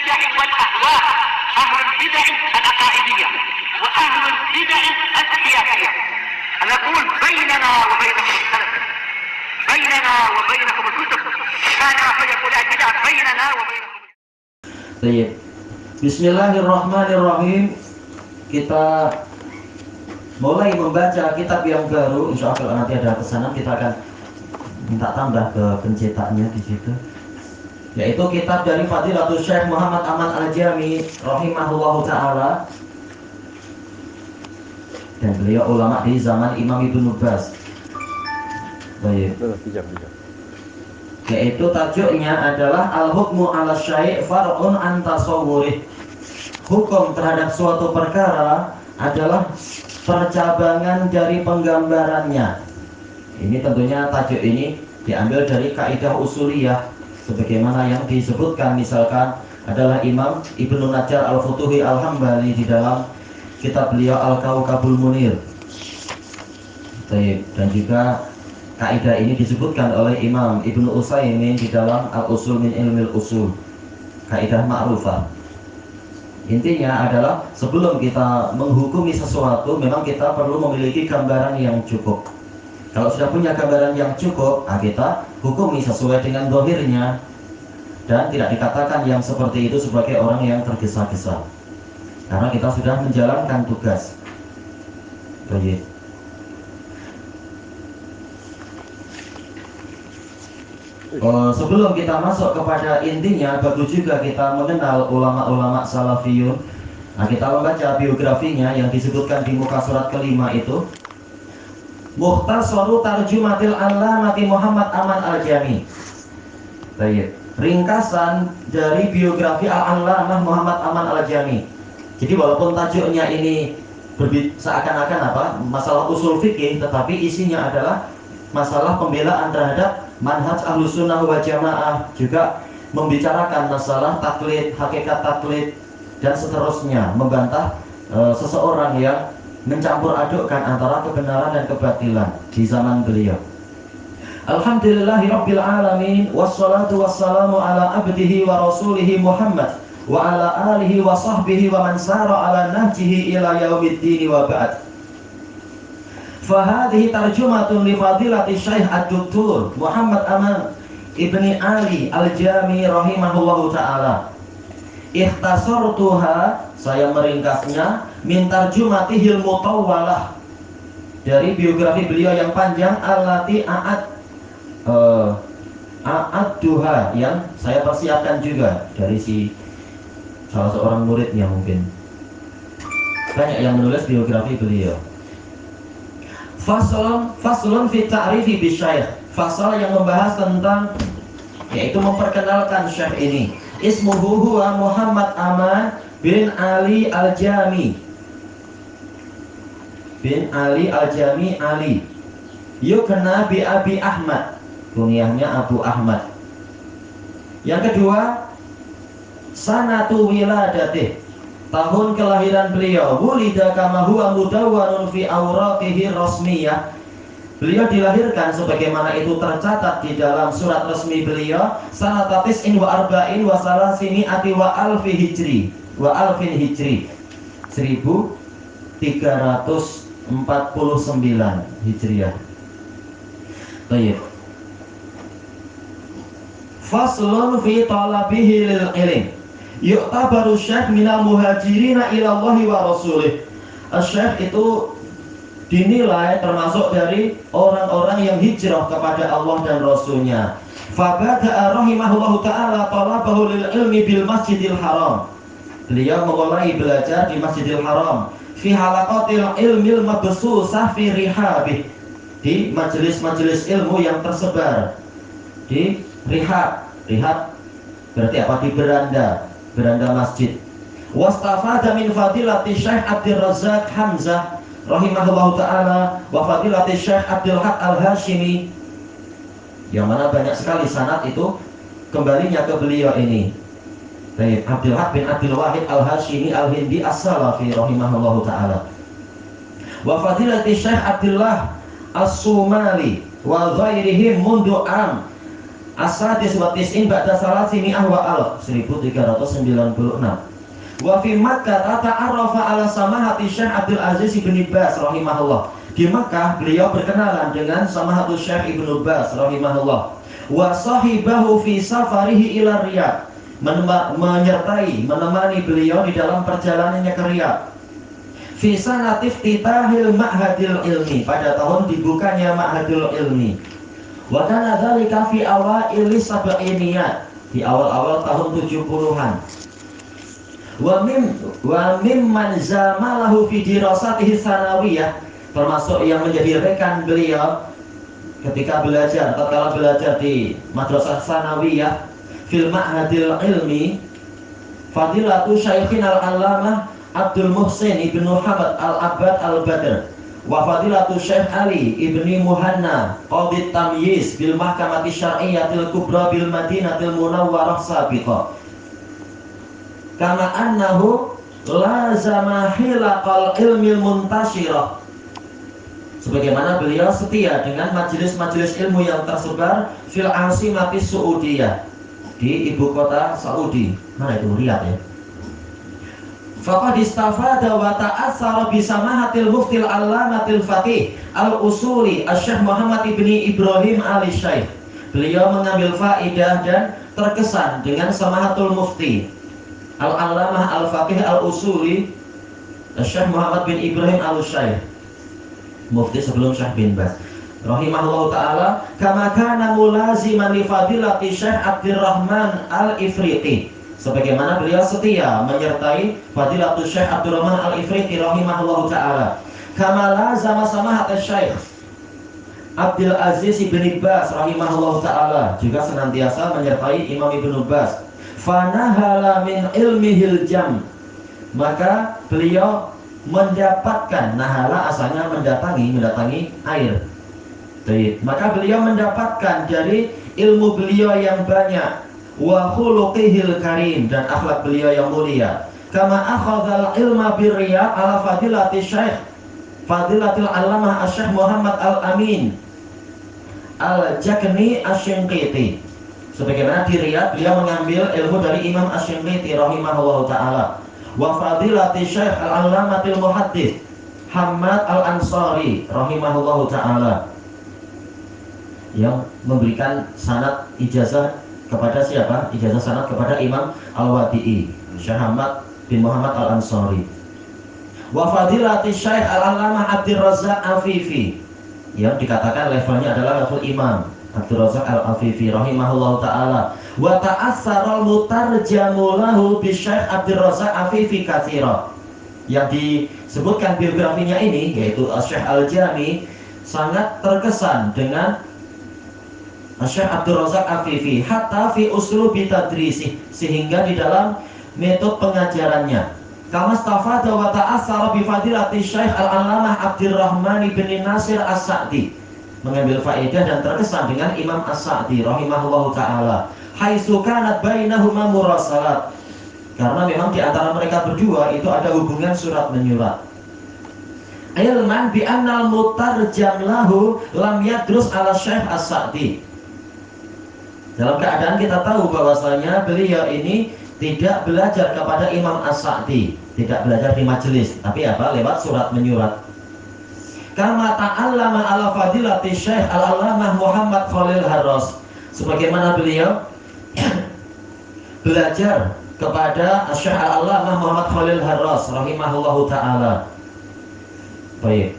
البدع والأهواء، أهل البدع العقائدية وأهل البدع السياسية. نقول بيننا وبينكم السلف، بيننا وبينكم الكتب، كان فيقول البدع بيننا وبينكم. Baik. Bismillahirrahmanirrahim. Kita mulai membaca kitab yang baru. Insya Allah kalau nanti ada pesanan kita akan minta tambah ke pencetaknya di situ. Yaitu kitab dari Fadilatul Syekh Muhammad Aman Al-Jami rahimahullahu taala. Dan beliau ulama di zaman Imam Ibnu Baz. Baik. Yaitu tajuknya adalah Al-Hukmu 'ala Syai' Far'un an Tasawwurih. Hukum terhadap suatu perkara adalah percabangan dari penggambarannya. Ini tentunya tajuk ini diambil dari kaidah usuliyah sebagaimana yang disebutkan misalkan adalah Imam Ibnu Najjar Al-Futuhi Al-Hambali di dalam kitab beliau Al-Kawkabul Munir. Dan juga kaidah ini disebutkan oleh Imam Ibnu Utsaimin di dalam Al-Usul min Ilmil Usul, kaidah ma'rufah. Intinya adalah sebelum kita menghukumi sesuatu memang kita perlu memiliki gambaran yang cukup. Kalau sudah punya gambaran yang cukup, kita hukumi sesuai dengan zahirnya dan tidak dikatakan yang seperti itu sebagai orang yang tergesa-gesa. Karena kita sudah menjalankan tugas. Baik. Sebelum kita masuk kepada intinya, bagus juga kita mengenal ulama-ulama salafiyun. Nah, kita membaca biografinya yang disebutkan di muka surat kelima itu. Mukhtasaru Tarjumatil Allamati Muhammad Aman Al-Jami. Baik. Ringkasan dari biografi Al-Allamah Muhammad Aman Al-Jami. Jadi walaupun tajuknya ini seakan-akan masalah usul fikih, tetapi isinya adalah masalah pembelaan terhadap manhaj Ahlus Sunnah wal Jamaah, juga membicarakan masalah taklid, hakikat taklid dan seterusnya, membantah seseorang yang mencampur adukkan antara kebenaran dan kebatilan di zaman beliau. Alhamdulillahirabbil alamin wassalatu wassalamu ala abdihi wa rasulihi Muhammad wa ala alihi wa sahbihi wa man sara ala nahjihi ila yaumiddin wa ba'd. Fahadhihi tarjumatun li fadilati Syekh Ad-Doktor Muhammad Aman Ibni Ali Al-Jami rahimahullahu taala. Ikhtasartuha, saya meringkasnya, min tarjumatihil mutawwalah, dari biografi beliau yang panjang, allati a'adduha, yang saya persiapkan juga dari salah seorang muridnya mungkin. Banyak yang menulis biografi beliau. Faslun fi ta'rifi bisyekh. Fasal yang membahas tentang, yaitu memperkenalkan syekh ini. Ismuhu huwa Muhammad Aman bin Ali Al-Jami. Bin Ali Al-Jami Ali. Yukna bi Abi Ahmad. Kunyahnya Abu Ahmad. Yang kedua, sanatu wiladatih, tahun kelahiran beliau. Wulida kama huwa mudawwarun fi awraqihi rasmiyah. Beliau dilahirkan sebagaimana itu tercatat di dalam surat resmi beliau, sanatatis wa arba'in wa salasimi'ati wa alfi hijri wa alfin hijri, 1349 hijriah. Baik. Faslun fi talabihi lil ilm. Yu'tabaru syekh minal muhajirina ilallahi wa rasulih. Syekh itu dinilai termasuk dari orang-orang yang hijrah kepada Allah dan Rasulnya. Fabada'a rahimahullahu ta'ala talabahu lil ilmi bil masjidil haram. Beliau memulai belajar di Masjidil Haram, fi halaqatil ilmil mabsusah fi rihabih, di majelis-majelis ilmu yang tersebar di rihab. Rihab berarti apa? Di beranda masjid. Wastafada min fadilati Syekh Abdul Razak Hamzah rahimahullahu ta'ala wa fadilati Syekh Abdul Haq Al-Hashimi, yang mana banyak sekali sanad itu kembalinya ke beliau ini. Baik, Abdul Haq bin Abdul Wahid Al-Hashimi Al-Hindi As-Salafi rahimahullahu ta'ala. Wa fadilati Syekh Abdullah As-Sumali wa ghairihim mundu am As-sadis wa tis'in ba'da salasimi'ah wa alf 1396. Wa fi Makkah ta'arrafa ala samahati Syekh Abdul Aziz bin Baz rahimahullah. Di Makkah beliau berkenalan dengan samahatul Syekh Ibnu Baz rahimahullah. Wa sahibahu fi safarihi ila Riyadh, menemani beliau di dalam perjalanannya ke Riyadh. Fi sanati iftitahil ma'hadil ilmi, pada tahun dibukanya ma'hadil ilmi. Wa kana dzalika fi awaili sab'iniyat, di awal-awal tahun 70-an. Wa mimman zamalahu fi dirasatihi sanawiyah, termasuk yang menjadi rekan beliau ketika belajar, tatkala belajar di madrasah sanawiyah fil ma'hadil ilmi, fadilatu syaikhina al-allamah Abdul Muhsin ibnu Hamad al-Abbad al-Badr wa fadilatu Syekh Ali ibni Muhanna qadhi tamyiz bil mahkamati syar'iyyatil kubra bil madinatil munawwarah sabiqah, kama annahu lazama hilaqal ilmil muntashirah, sebagaimana beliau setia dengan majelis-majelis ilmu yang tersebar fil asimati Saudiyah, di ibu kota Saudi. Mana itu? Riyadh ya. Faqad istafada wa ta'assara bi samahatil muftil allamatil faqih al-usuli Syekh Muhammad ibni Ibrahim al-Syekh. Beliau mengambil faidah dan terkesan dengan samahatul mufti al-allamah al-faqih al-usuli Syekh Muhammad bin Ibrahim al-Syekh, mufti sebelum Syekh bin Baz rahimahullah ta'ala, kama kana mulaziman li fadilati Syekh Abdurrahman al-Ifriqi, sebagaimana beliau setia menyertai fadilatul Syekh Abdurrahman al-Ifriqi rahimahullah ta'ala, kama lazama samahat Syekh Abdul Aziz bin Baz rahimahullah ta'ala, juga senantiasa menyertai Imam Ibnu Baz. Fanahala min ilmihil jam, maka beliau mendapatkan, nahala asalnya mendatangi air. Baik, maka beliau mendapatkan dari ilmu beliau yang banyak, wa khuluqihil karim, dan akhlak beliau yang mulia. Kama akhadhal ilma birriyad ala fadilati Syekh Fadilatil Allamah Syekh Muhammad Al-Amin Al-Jakni Asy-Shinqiti, sebagaimana di Riyadh beliau mengambil ilmu dari Imam Asy-Shinqiti rahimahullahu ta'ala. Wa fadilati Syekh Al-Allamatil Muhaddits Hamad Al-Ansari rahimahullahu ta'ala, yang memberikan sanad ijazah kepada siapa? Ijazah sanad kepada Imam Al-Wadi'i, Syekh Hamad bin Muhammad Al-Ansari. Wa fadilati Syekh Al-Allamah Abdul Razzaq Afifi, yang dikatakan levelnya adalah level imam, Abdul Razzaq Al-Afifi rahimahullahu ta'ala. Wa ta'assara al-mutarjamu lahu bi Syekh Abdul Razzaq Afifi katsira, yang disebutkan biografinya ini yaitu Syekh Al-Jami sangat terkesan dengan Syekh Abdul Razzaq Afifi, hatta fi uslubi tadrisi, sehingga di dalam metode pengajarannya. Kama stafada wa ta'assara bi fadilati Syekh Al-Allamah Abdurrahman bin Nasir As-Sa'di, mengambil faedah dan terkesan dengan Imam As-Sa'di rahimahullahu ta'ala, haitsu kanat bainahuma murasalat, karena memang di antara mereka berdua itu ada hubungan surat menyurat. Ilman bi annal mutarjam lahu lam yadrus ala Syekh As-Sa'di, dalam keadaan kita tahu bahwasanya beliau ini tidak belajar kepada Imam As-Sa'di, tidak belajar di majelis, tapi apa? Lewat surat menyurat. Kama ta'allama ala fadilati Syekh Al-Allamah Muhammad Khalil Harras, sebagaimana beliau belajar kepada Syekh Al-Allamah Muhammad Khalil Harras rahimahullahu ta'ala. Baik.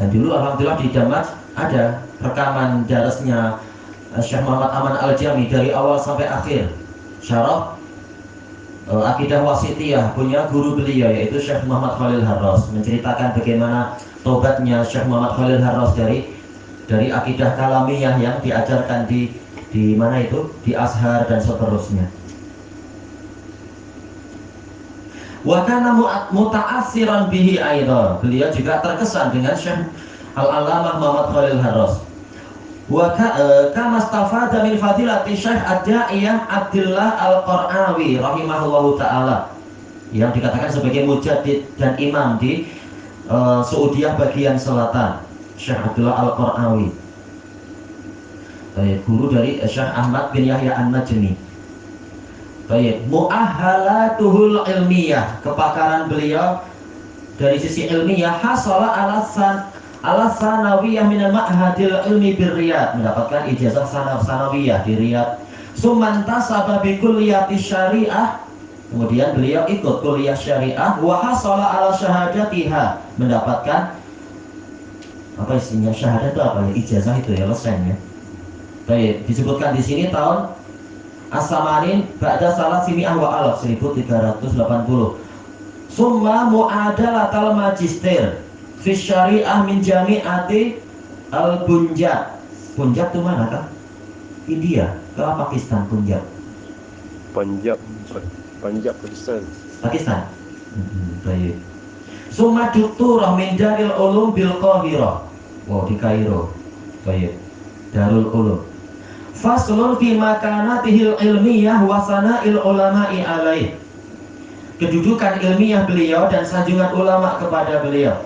Dan dulu alhamdulillah di Damas ada rekaman darasnya Syekh Muhammad Aman Al-Jami dari awal sampai akhir, syarah Akidah Wasitiyah punya guru beliau yaitu Syekh Muhammad Khalil Harras, menceritakan bagaimana tobatnya Syekh Muhammad Khalil Harras dari akidah kalamiyah yang diajarkan di mana itu, di Azhar dan seterusnya. Wa kana muta'assiran bihi aidan, beliau juga terkesan dengan Syekh Al-Allamah Muhammad Khalil Harras. Wa kama stafada min fadilati Syekh Ad-Da'iyah Abdullah Al-Qarnawi rahimahullahu ta'ala, yang dikatakan sebagai mujaddid dan imam di Saudiyah bagian selatan, Syekh Abdullah Al-Qarnawi. Guru dari Syekh Ahmad bin Yahya An-Najmi. Mu'ahhalatuhul ilmiyah, kepakaran beliau dari sisi ilmiah, hasala ala sanawiyah minal ma'hadil ilmi bir-Riyadh, mendapatkan ijazah sanawiyah di Riyadh. Sumantasaba bi kulliyati syariah, kemudian beliau ikut kuliah syariah. Wa hasala ala syahadatiha, mendapatkan apa isinya syahadat itu apa ya, ijazah itu ya, lesennya. Baik, disebutkan di sini tahun As-Samanin ba'da salasimi'ah wa alaf, 1380. Summa mu'adalatal magister fi syariah min jami'ati al-Punjab. Punjab itu mana kan? India ke Pakistan? Punjab Pakistan. Baik. Summa doktorah min Darul Ulum bil Qahirah. Wow, di Kairo. Baik. Darul Ulum. Faslun fi makanatihil ilmiyah wa sana'il ulama'i alaih. Kedudukan ilmiah beliau dan sanjungan ulama kepada beliau.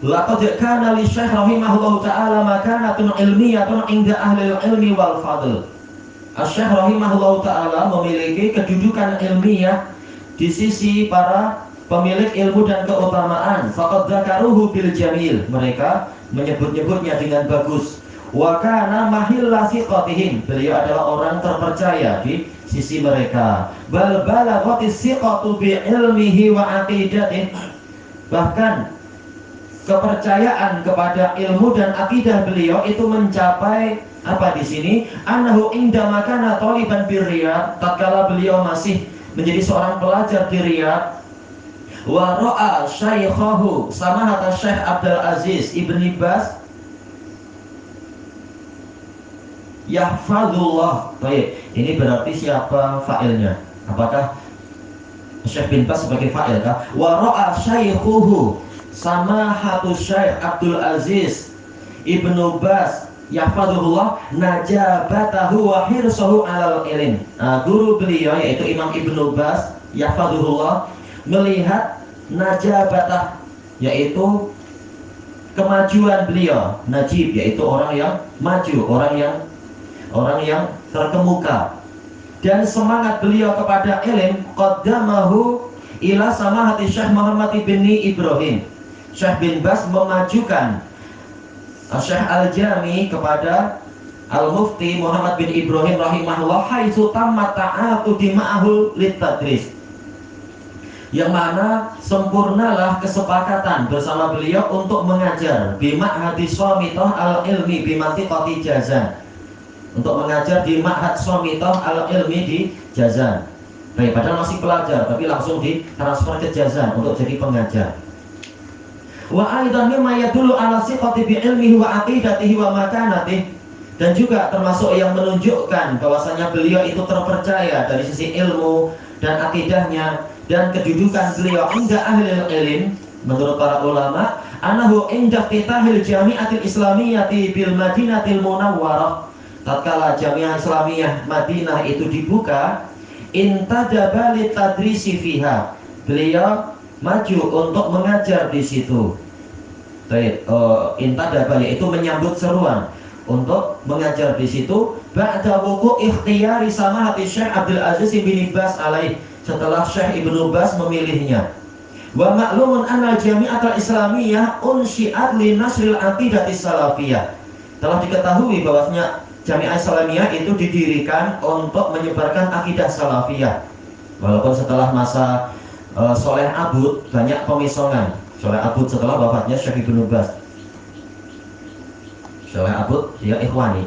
Laqad kana li Syekh rahimahullahu ta'ala makanatun ilmiyatun inda ahli ilmi wal fadl. Syekh rahimahullahu ta'ala memiliki kedudukan ilmiah di sisi para pemilik ilmu dan keutamaan. Faqad dzakaruhu bil jamil, mereka menyebut-nyebutnya dengan bagus. Wa kana mahilla siqatihim, beliau adalah orang terpercaya di sisi mereka. Bal balaghatis siqatu bi ilmihi wa aqidatihi, bahkan kepercayaan kepada ilmu dan akidah beliau itu mencapai apa di sini? Annahu indama kana thaliban bir Riyadh, tatkala beliau masih menjadi seorang pelajar di Riyadh, wa ra'a syaikhahu samahata Syekh Abdul Aziz Ibni Baz yahfazullah. Baik, ini berarti siapa fa'ilnya? Apakah Syekh bin Baz sebagai fa'il kah? Wa ra'a syaikhuhu samahatu Syekh Abdul Aziz Ibnu Baz yahfazullah najabatahu wa hirsahu alal ilm. Guru beliau yaitu Imam Ibnu Baz yahfazullah melihat najabatah, yaitu kemajuan beliau. Najib yaitu orang yang maju, orang yang terkemuka, dan semangat beliau kepada ilm. Qaddamahu ila samahati Syekh Muhammad bin Ibrahim. Syekh bin Baz memajukan Syekh Al-Jami kepada Al-Mufti Muhammad bin Ibrahim rahimahullah, haitsu tamma ta'aqudi ma'ahu litadris, yang mana sempurnalah kesepakatan bersama beliau untuk mengajar bi ma'hadi Shamitah al-ilmi bi mantiqati Jazan, untuk mengajar di Ma'had Shamitah al-ilmi di Jazan. Baik, padahal masih pelajar tapi langsung ditransfer ke Jazan untuk jadi pengajar. Wa aidan mimma yadullu ala siqati bi ilmihi wa aqidatihi wa makanatihi, dan juga termasuk yang menunjukkan bahwasanya beliau itu terpercaya dari sisi ilmu dan akidahnya dan kedudukan beliau inda ahli ilm, menurut para ulama, anahu inda iftitahil jami'atil islamiyyati bil madinatil munawwarah, tatkala Jamiah Islamiyah Madinah itu dibuka, intadaba li tadrisi fiha, beliau maju untuk mengajar di situ. Intadaba yaitu menyambut seruan untuk mengajar di situ. Ba'da wuqu' ikhtiyari samahati Syekh Abdul Aziz bin Baz alaih, setelah Syekh Ibnu Baz memilihnya. Wa ma'lumun anna al-jami'atul islamiyah unsyi'at li nasril aqidati salafiyah, telah diketahui bahwasanya Jami'ah Islamiyah itu didirikan untuk menyebarkan akidah salafiyah. Walaupun setelah masa Soleh Abud banyak pemisongan. Soleh Abud setelah wafatnya Syekh Ibnu Baz. Soleh Abud dia ikhwani.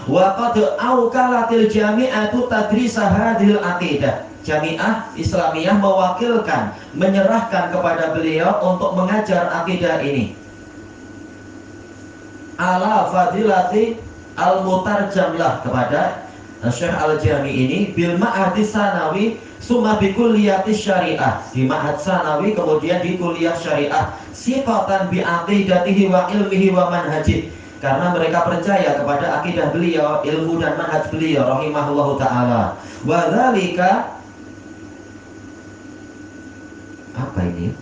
Wa qad awkalatil jami'atu tadrisa hadhil aqidah. Jami'ah Islamiyah mewakilkan, menyerahkan kepada beliau untuk mengajar akidah ini. Ala fadilati al-mutarjamlah, kepada Syekh Al-Jami ini bil ma'hadi sanawi summa bi kulliyati syariah, di ma'had sanawi kemudian di kuliah syariah, sifatan bi aqidatihi wa ilmihi wa manhajih, karena mereka percaya kepada akidah beliau, ilmu dan manhaj beliau rahimahullahu taala. Wa dzalika apa ini?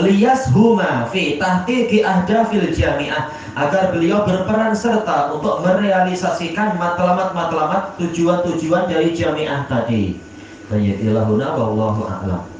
liyashuma fi tahqiqi ahdafil jami'ah, agar beliau berperan serta untuk merealisasikan matlamat-matlamat tujuan-tujuan dari jami'ah tadi. Bayyidillahuna wallahu a'lam.